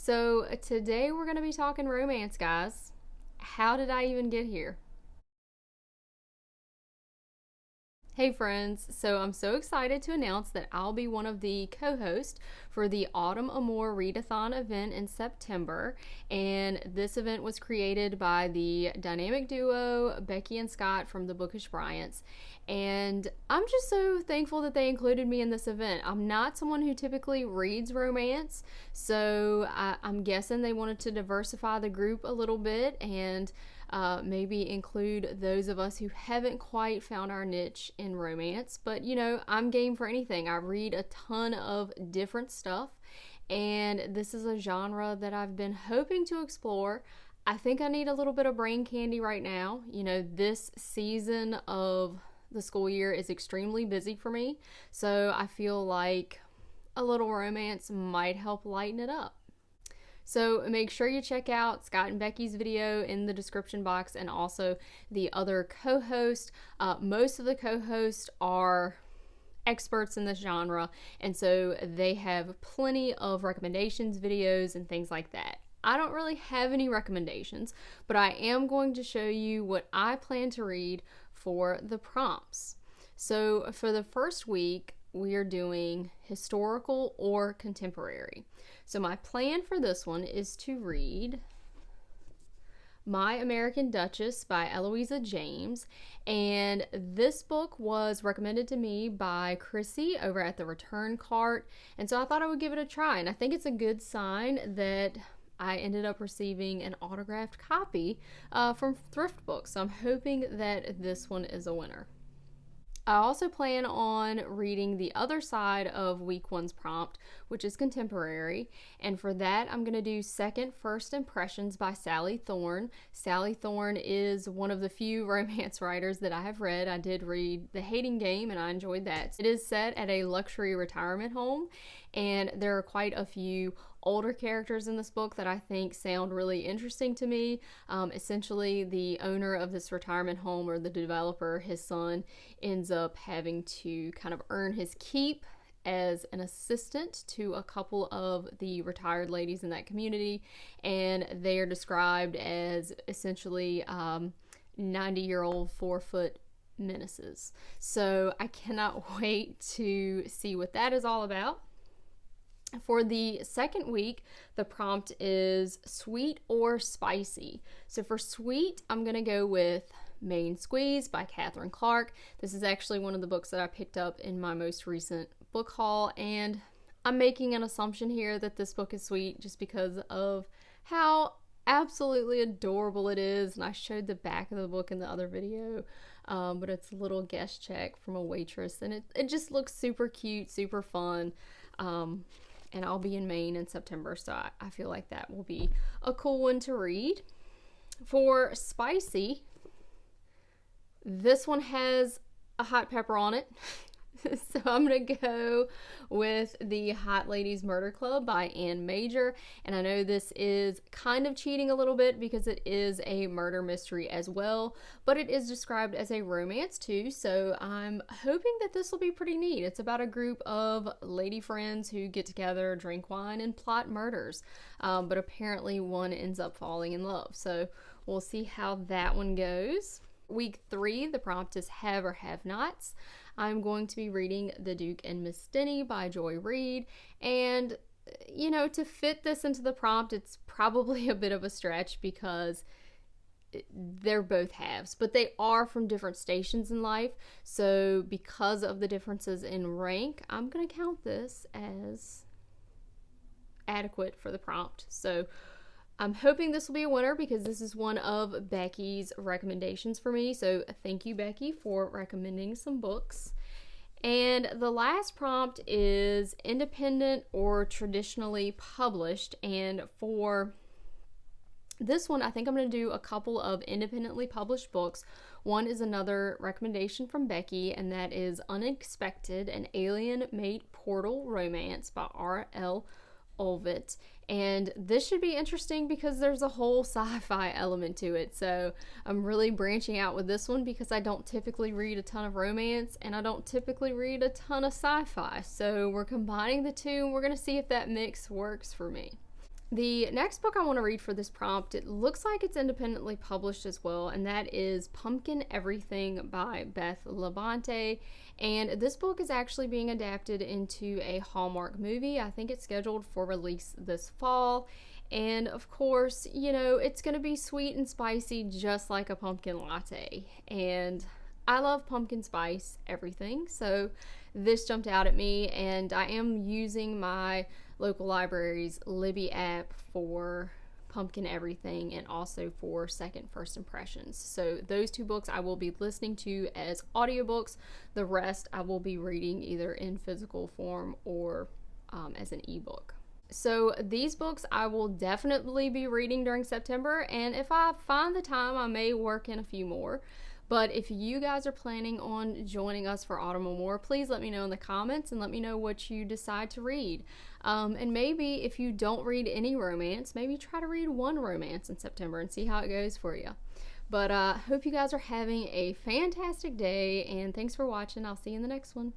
So today we're going to be talking romance, guys. How did I even get here? Hey friends, so I'm so excited to announce that I'll be one of the co-hosts for the Autumn Amour Readathon event in September, and this event was created by the dynamic duo Becky and Scott from the Bookish Bryants, and I'm just so thankful that they included me in this event. I'm not someone who typically reads romance, so I'm guessing they wanted to diversify the group a little bit and maybe include those of us who haven't quite found our niche in romance. But you know, I'm game for anything. I read a ton of different stuff, and this is a genre that I've been hoping to explore. I think I need a little bit of brain candy right now. You know, this season of the school year is extremely busy for me, so I feel like a little romance might help lighten it up. So make sure you check out Scott and Becky's video in the description box, and also the other co-host. Most of the co-hosts are experts in this genre, and so they have plenty of recommendations, videos, and things like that. I don't really have any recommendations, but I am going to show you what I plan to read for the prompts. So for the first week, we are doing historical or contemporary. So my plan for this one is to read My American Duchess by Eloisa James, and this book was recommended to me by Chrissy over at the Return Cart, and so I thought I would give it a try, and I think it's a good sign that I ended up receiving an autographed copy from Thrift Books, so I'm hoping that this one is a winner. I also plan on reading the other side of week one's prompt, which is contemporary, and for that I'm going to do Second First Impressions by Sally Thorne. Sally Thorne is one of the few romance writers that I have read. I did read The Hating Game and I enjoyed that. It is set at a luxury retirement home, and there are quite a few older characters in this book that I think sound really interesting to me. Essentially, the owner of this retirement home, or the developer, his son, ends up having to kind of earn his keep as an assistant to a couple of the retired ladies in that community, and they are described as essentially 90-year-old 4-foot menaces. So I cannot wait to see what that is all about. For the second week, the prompt is sweet or spicy. So for sweet, I'm going to go with Main Squeeze by Catherine Clark. This is actually one of the books that I picked up in my most recent book haul, and I'm making an assumption here that this book is sweet just because of how absolutely adorable it is, and I showed the back of the book in the other video, but it's a little guest check from a waitress, and it just looks super cute, super fun. And I'll be in Maine in September, so I feel like that will be a cool one to read. For spicy, this one has a hot pepper on it. So I'm going to go with The Hot Ladies Murder Club by Anne Major. And I know this is kind of cheating a little bit because it is a murder mystery as well, but it is described as a romance too. So I'm hoping that this will be pretty neat. It's about a group of lady friends who get together, drink wine, and plot murders. But apparently one ends up falling in love. So we'll see how that one goes. Week 3, the prompt is Have or Have Nots. I'm going to be reading The Duke and Miss Denny by Joy Reid, and you know, to fit this into the prompt, it's probably a bit of a stretch because they're both halves, but they are from different stations in life. So because of the differences in rank, I'm going to count this as adequate for the prompt. So I'm hoping this will be a winner because this is one of Becky's recommendations for me. So thank you, Becky, for recommending some books. And the last prompt is independent or traditionally published. And for this one, I think I'm going to do a couple of independently published books. One is another recommendation from Becky, and that is Unexpected, an Alien Mate Portal Romance by R.L. Olvett. And this should be interesting because there's a whole sci-fi element to it. So I'm really branching out with this one because I don't typically read a ton of romance and I don't typically read a ton of sci-fi. So we're combining the two and we're going to see if that mix works for me. The next book I want to read for this prompt, it looks like it's independently published as well, and that is Pumpkin Everything by Beth Labonte. And this book is actually being adapted into a Hallmark movie. I think it's scheduled for release this fall. And of course, you know, it's going to be sweet and spicy just like a pumpkin latte. And I love pumpkin spice everything, so this jumped out at me, and I am using my local library's Libby app for Pumpkin Everything and also for Second First Impressions. So those two books I will be listening to as audiobooks. The rest I will be reading either in physical form or as an ebook. So these books I will definitely be reading during September, and if I find the time, I may work in a few more. But if you guys are planning on joining us for Autumn Amour, please let me know in the comments and let me know what you decide to read. And maybe if you don't read any romance, maybe try to read one romance in September and see how it goes for you. But hope you guys are having a fantastic day, and thanks for watching. I'll see you in the next one.